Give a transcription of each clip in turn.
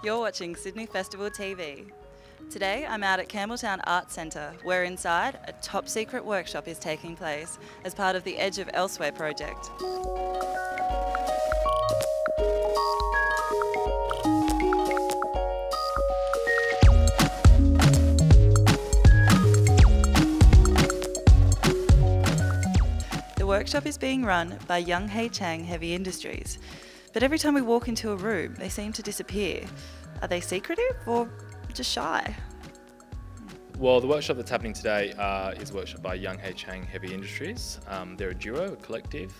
You're watching Sydney Festival TV. Today I'm out at Campbelltown Arts Centre, where inside a top secret workshop is taking place as part of the Edge of Elsewhere project. The workshop is being run by Chang Heavy Industries, but every time we walk into a room they seem to disappear. Are they secretive or just shy? Well, the workshop that's happening today is a workshop by Chang Heavy Industries. They're a duo, a collective,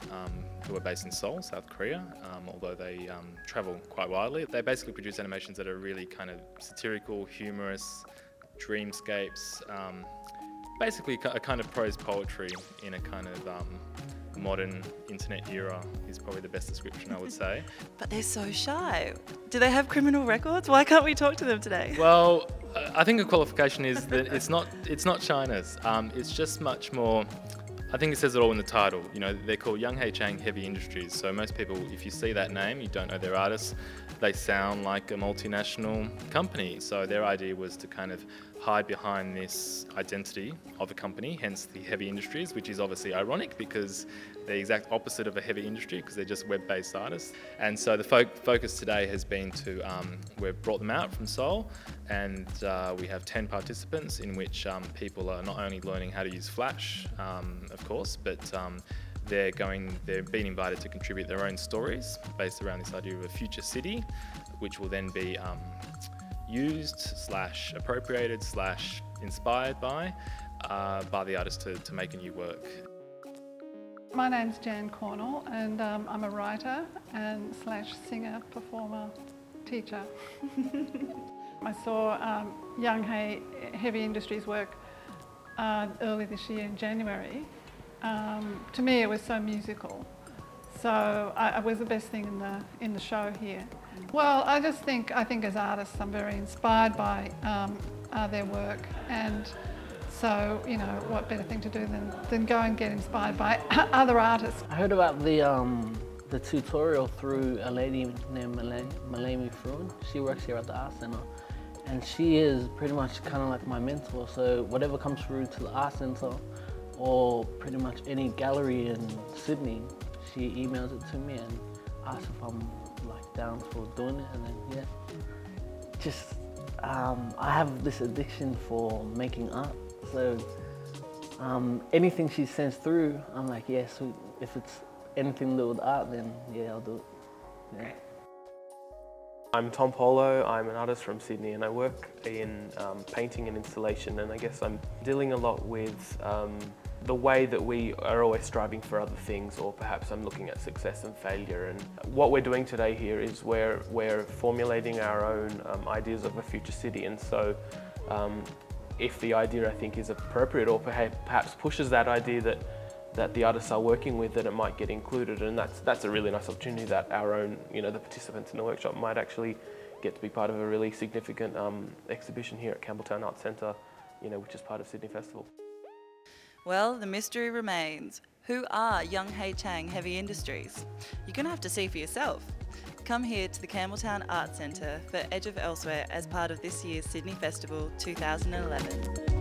who are based in Seoul, South Korea, although they travel quite widely. They basically produce animations that are really kind of satirical, humorous, dreamscapes, basically a kind of prose poetry in a kind of modern internet era is probably the best description I would say. But they're so shy. Do they have criminal records? Why can't we talk to them today? Well, I think a qualification is that it's not China's. It's just much more. I think it says it all in the title. You know, they're called Chang Heavy Industries. So most people, if you see that name, you don't know their artists. They sound like a multinational company. So their idea was to kind of hide behind this identity of a company, hence the heavy industries, which is obviously ironic because they're the exact opposite of a heavy industry because they're just web-based artists. And so the focus today has been to, we've brought them out from Seoul, and we have 10 participants in which people are not only learning how to use Flash, of course, but they've been invited to contribute their own stories based around this idea of a future city, which will then be used / appropriated / inspired by the artist to make a new work. My name's Cornell, and I'm a writer and / singer, performer, teacher. I saw Heavy Industries work early this year in January. To me it was so musical, so it was the best thing in the show here. Well, I think as artists I'm very inspired by their work, and so, you know, what better thing to do than go and get inspired by other artists. I heard about the tutorial through a lady named Malaney. She works here at the Art Centre, and she is pretty much kind of like my mentor. So whatever comes through to the Art Centre, or pretty much any gallery in Sydney, she emails it to me and asks if I'm like down for doing it, and then yeah, just I have this addiction for making art. So anything she sends through, I'm like, yeah, sweet. If it's anything to do with art, then yeah, I'll do it. Yeah. I'm Polo. I'm an artist from Sydney, and I work in painting and installation, and I guess I'm dealing a lot with the way that we are always striving for other things, or perhaps I'm looking at success and failure. And what we're doing today here is we're formulating our own ideas of a future city, and so if the idea I think is appropriate, or perhaps pushes that idea that the artists are working with, that it might get included, and that's a really nice opportunity that our own, you know, the participants in the workshop might actually get to be part of a really significant exhibition here at Campbelltown Arts Centre, you know, which is part of Sydney Festival. Well, the mystery remains. Who are Chang Heavy Industries? You're going to have to see for yourself. Come here to the Campbelltown Arts Centre for Edge of Elsewhere as part of this year's Sydney Festival 2011.